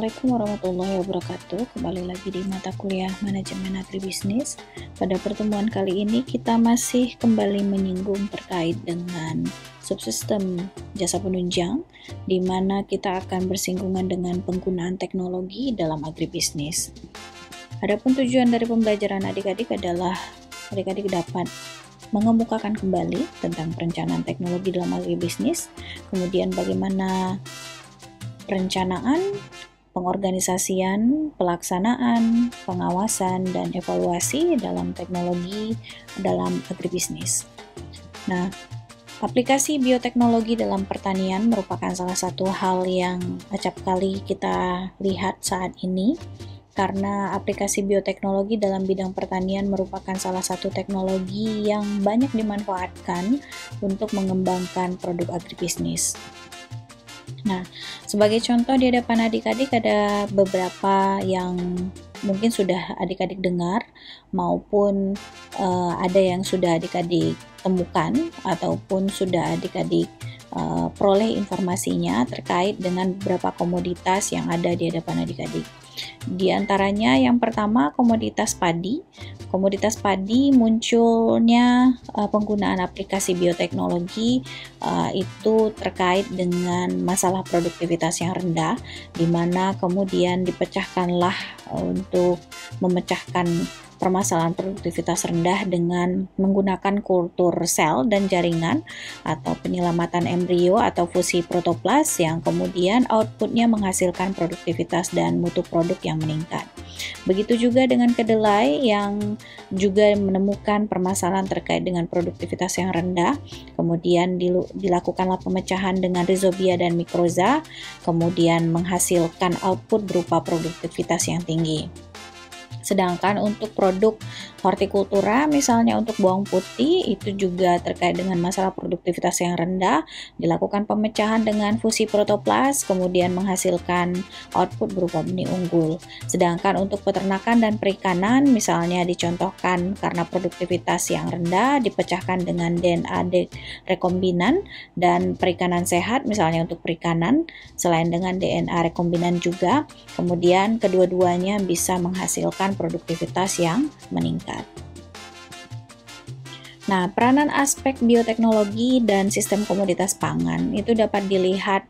Assalamualaikum warahmatullahi wabarakatuh. Kembali lagi di mata kuliah Manajemen Agribisnis. Pada pertemuan kali ini kita masih kembali menyinggung terkait dengan subsistem jasa penunjang, di mana kita akan bersinggungan dengan penggunaan teknologi dalam agribisnis. Adapun tujuan dari pembelajaran adik-adik adalah adik-adik dapat mengemukakan kembali tentang perencanaan teknologi dalam agribisnis, kemudian bagaimana perencanaan, pengorganisasian, pelaksanaan, pengawasan, dan evaluasi dalam teknologi dalam agribisnis. Nah, aplikasi bioteknologi dalam pertanian merupakan salah satu hal yang acap kali kita lihat saat ini, karena aplikasi bioteknologi dalam bidang pertanian merupakan salah satu teknologi yang banyak dimanfaatkan untuk mengembangkan produk agribisnis. Nah, sebagai contoh di hadapan adik-adik ada beberapa yang mungkin sudah adik-adik dengar maupun ada yang sudah adik-adik temukan ataupun sudah adik-adik peroleh informasinya terkait dengan beberapa komoditas yang ada di hadapan adik-adik. Di antaranya yang pertama komoditas padi. Komoditas padi munculnya penggunaan aplikasi bioteknologi itu terkait dengan masalah produktivitas yang rendah, di mana kemudian dipecahkanlah untuk memecahkan permasalahan produktivitas rendah dengan menggunakan kultur sel dan jaringan atau penyelamatan embrio atau fusi protoplas yang kemudian outputnya menghasilkan produktivitas dan mutu produk yang meningkat. Begitu juga dengan kedelai yang juga menemukan permasalahan terkait dengan produktivitas yang rendah, kemudian dilakukanlah pemecahan dengan rhizobia dan mikroza, kemudian menghasilkan output berupa produktivitas yang tinggi. Sedangkan untuk produk hortikultura, misalnya untuk bawang putih, itu juga terkait dengan masalah produktivitas yang rendah, dilakukan pemecahan dengan fusi protoplas, kemudian menghasilkan output berupa benih unggul. Sedangkan untuk peternakan dan perikanan, misalnya dicontohkan karena produktivitas yang rendah, dipecahkan dengan DNA rekombinan, dan perikanan sehat, misalnya untuk perikanan, selain dengan DNA rekombinan juga, kemudian kedua-duanya bisa menghasilkan produktivitas yang meningkat. Nah, peranan aspek bioteknologi dan sistem komoditas pangan itu dapat dilihat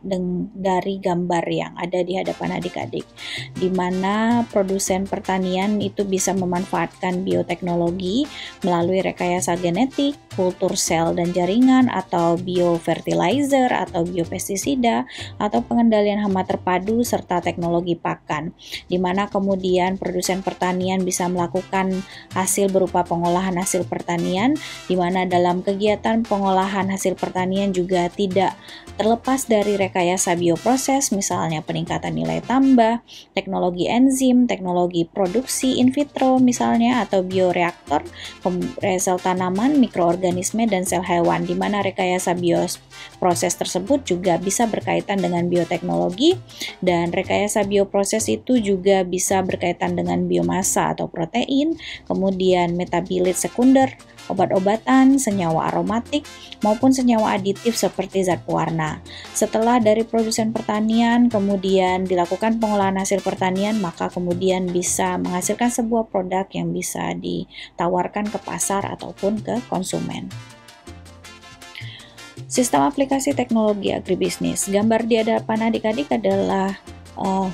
dari gambar yang ada di hadapan adik-adik, di mana produsen pertanian itu bisa memanfaatkan bioteknologi melalui rekayasa genetik, kultur sel dan jaringan, atau biofertilizer atau biopestisida, atau pengendalian hama terpadu serta teknologi pakan, di mana kemudian produsen pertanian bisa melakukan hasil berupa pengolahan hasil pertanian, di mana dalam kegiatan pengolahan hasil pertanian juga tidak terlepas dari rekayasa bioproses, misalnya peningkatan nilai tambah, teknologi enzim, teknologi produksi in vitro misalnya, atau bioreaktor, sel tanaman, mikroorganisme, dan sel hewan, di mana rekayasa bioproses tersebut juga bisa berkaitan dengan bioteknologi, dan rekayasa bioproses itu juga bisa berkaitan dengan biomasa atau protein, kemudian metabilit sekunder, obat-obatan, senyawa aromatik, maupun senyawa aditif seperti zat pewarna. Setelah dari produsen pertanian kemudian dilakukan pengolahan hasil pertanian, maka kemudian bisa menghasilkan sebuah produk yang bisa ditawarkan ke pasar ataupun ke konsumen. Sistem aplikasi teknologi agribisnis. Gambar di hadapan adik-adik adalah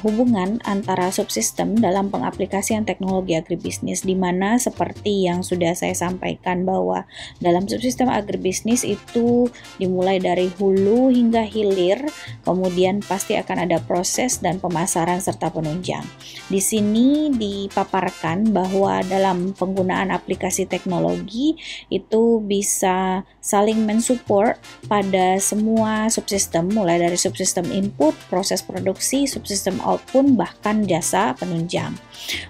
hubungan antara subsistem dalam pengaplikasian teknologi agribisnis, di mana seperti yang sudah saya sampaikan bahwa dalam subsistem agribisnis itu dimulai dari hulu hingga hilir, kemudian pasti akan ada proses dan pemasaran serta penunjang. Di sini dipaparkan bahwa dalam penggunaan aplikasi teknologi itu bisa saling mensupport pada semua subsistem, mulai dari subsistem input, proses produksi, subsistem output, bahkan jasa penunjang.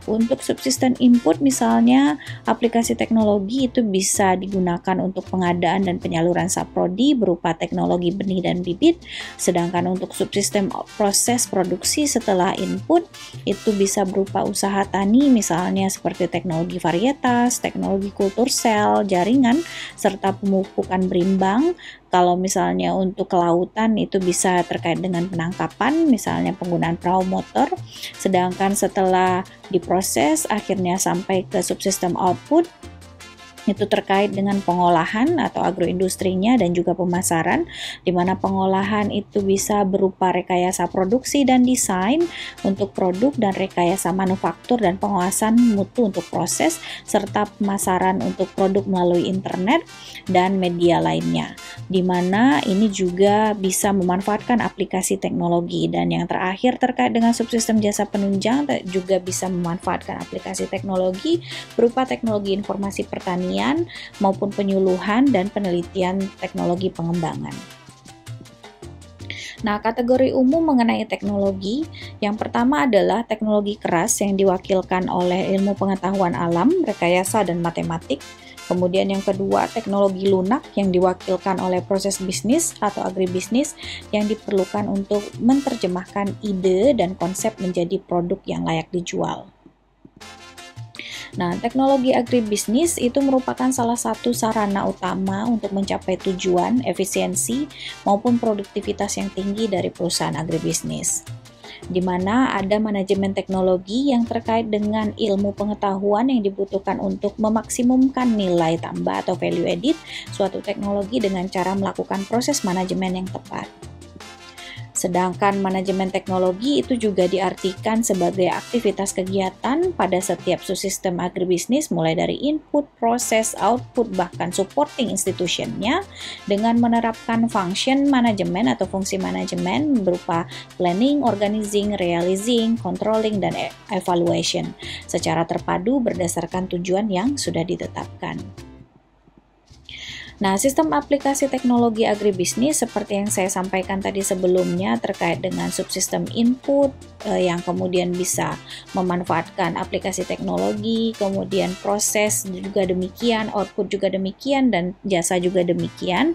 Untuk subsisten input misalnya aplikasi teknologi itu bisa digunakan untuk pengadaan dan penyaluran saprodi berupa teknologi benih dan bibit, sedangkan untuk subsistem proses produksi setelah input itu bisa berupa usaha tani misalnya seperti teknologi varietas, teknologi kultur sel, jaringan, serta pemupukan berimbang. Kalau misalnya untuk kelautan itu bisa terkait dengan penangkapan, misalnya penggunaan perahu motor, sedangkan setelah diproses akhirnya sampai ke subsistem output, itu terkait dengan pengolahan atau agroindustrinya dan juga pemasaran, di mana pengolahan itu bisa berupa rekayasa produksi dan desain untuk produk dan rekayasa manufaktur dan pengawasan mutu untuk proses, serta pemasaran untuk produk melalui internet dan media lainnya, di mana ini juga bisa memanfaatkan aplikasi teknologi. Dan yang terakhir terkait dengan subsistem jasa penunjang juga bisa memanfaatkan aplikasi teknologi berupa teknologi informasi pertanian maupun penyuluhan dan penelitian teknologi pengembangan. Nah, kategori umum mengenai teknologi, yang pertama adalah teknologi keras yang diwakilkan oleh ilmu pengetahuan alam, rekayasa, dan matematik. Kemudian yang kedua, teknologi lunak yang diwakilkan oleh proses bisnis atau agribisnis yang diperlukan untuk menerjemahkan ide dan konsep menjadi produk yang layak dijual. Nah, teknologi agribisnis itu merupakan salah satu sarana utama untuk mencapai tujuan, efisiensi, maupun produktivitas yang tinggi dari perusahaan agribisnis, di mana ada manajemen teknologi yang terkait dengan ilmu pengetahuan yang dibutuhkan untuk memaksimumkan nilai tambah atau value added suatu teknologi dengan cara melakukan proses manajemen yang tepat. Sedangkan manajemen teknologi itu juga diartikan sebagai aktivitas kegiatan pada setiap subsistem agribisnis mulai dari input, proses, output, bahkan supporting institutionnya dengan menerapkan function manajemen atau fungsi manajemen berupa planning, organizing, realizing, controlling, dan evaluation secara terpadu berdasarkan tujuan yang sudah ditetapkan. Nah, sistem aplikasi teknologi agribisnis seperti yang saya sampaikan tadi sebelumnya terkait dengan subsistem input yang kemudian bisa memanfaatkan aplikasi teknologi, kemudian proses juga demikian, output juga demikian, dan jasa juga demikian.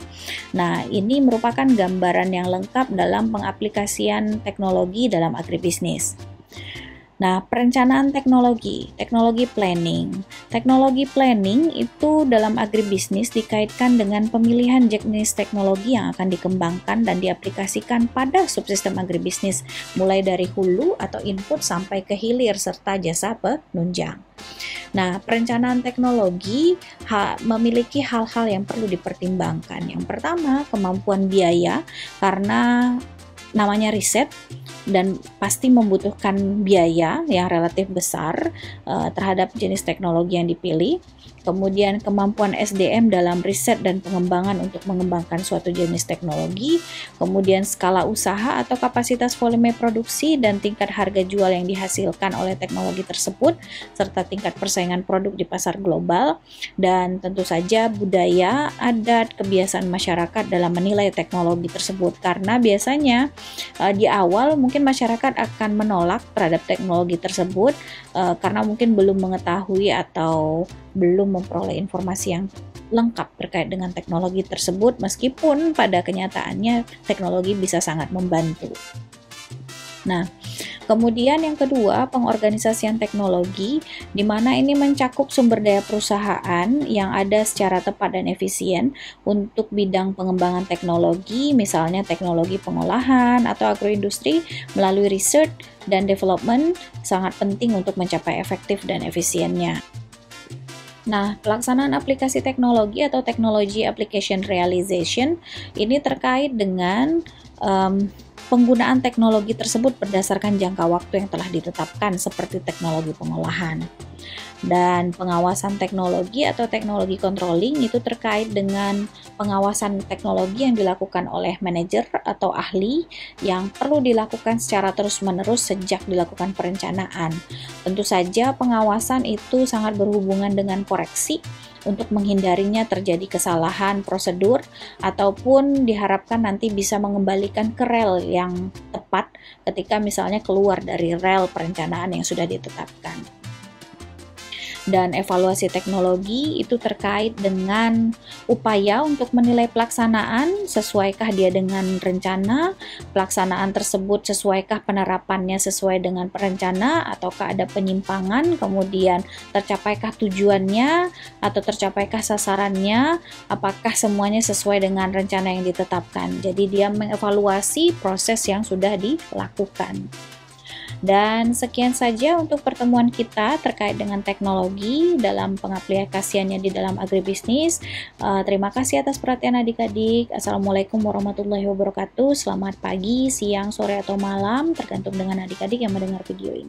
Nah, ini merupakan gambaran yang lengkap dalam pengaplikasian teknologi dalam agribisnis. Nah, perencanaan teknologi planning. Teknologi planning itu dalam agribisnis dikaitkan dengan pemilihan jenis teknologi yang akan dikembangkan dan diaplikasikan pada subsistem agribisnis, mulai dari hulu atau input sampai ke hilir serta jasa penunjang. Nah, perencanaan teknologi memiliki hal-hal yang perlu dipertimbangkan. Yang pertama, kemampuan biaya, karena namanya riset dan pasti membutuhkan biaya yang relatif besar terhadap jenis teknologi yang dipilih. Kemudian kemampuan SDM dalam riset dan pengembangan untuk mengembangkan suatu jenis teknologi, kemudian skala usaha atau kapasitas volume produksi dan tingkat harga jual yang dihasilkan oleh teknologi tersebut, serta tingkat persaingan produk di pasar global, dan tentu saja budaya, adat, kebiasaan masyarakat dalam menilai teknologi tersebut, karena biasanya di awal mungkin masyarakat akan menolak terhadap teknologi tersebut karena mungkin belum mengetahui atau belum memperoleh informasi yang lengkap terkait dengan teknologi tersebut, meskipun pada kenyataannya teknologi bisa sangat membantu. Nah, kemudian yang kedua, pengorganisasian teknologi, di mana ini mencakup sumber daya perusahaan yang ada secara tepat dan efisien untuk bidang pengembangan teknologi, misalnya teknologi pengolahan atau agroindustri melalui research dan development sangat penting untuk mencapai efektif dan efisiennya. Nah, pelaksanaan aplikasi teknologi atau technology application realization ini terkait dengan penggunaan teknologi tersebut berdasarkan jangka waktu yang telah ditetapkan seperti teknologi pengolahan. Dan pengawasan teknologi atau teknologi controlling itu terkait dengan pengawasan teknologi yang dilakukan oleh manajer atau ahli yang perlu dilakukan secara terus-menerus sejak dilakukan perencanaan. Tentu saja pengawasan itu sangat berhubungan dengan koreksi untuk menghindarinya terjadi kesalahan prosedur ataupun diharapkan nanti bisa mengembalikan ke rel yang tepat tepat ketika misalnya keluar dari rel perencanaan yang sudah ditetapkan. Dan evaluasi teknologi itu terkait dengan upaya untuk menilai pelaksanaan, sesuaikah dia dengan rencana, pelaksanaan tersebut sesuaikah penerapannya sesuai dengan perencana, ataukah ada penyimpangan, kemudian tercapaikah tujuannya, atau tercapaikah sasarannya, apakah semuanya sesuai dengan rencana yang ditetapkan. Jadi dia mengevaluasi proses yang sudah dilakukan. Dan sekian saja untuk pertemuan kita terkait dengan teknologi dalam pengaplikasiannya di dalam agribisnis. Terima kasih atas perhatian adik-adik. Assalamualaikum warahmatullahi wabarakatuh. Selamat pagi, siang, sore, atau malam, tergantung dengan adik-adik yang mendengar video ini.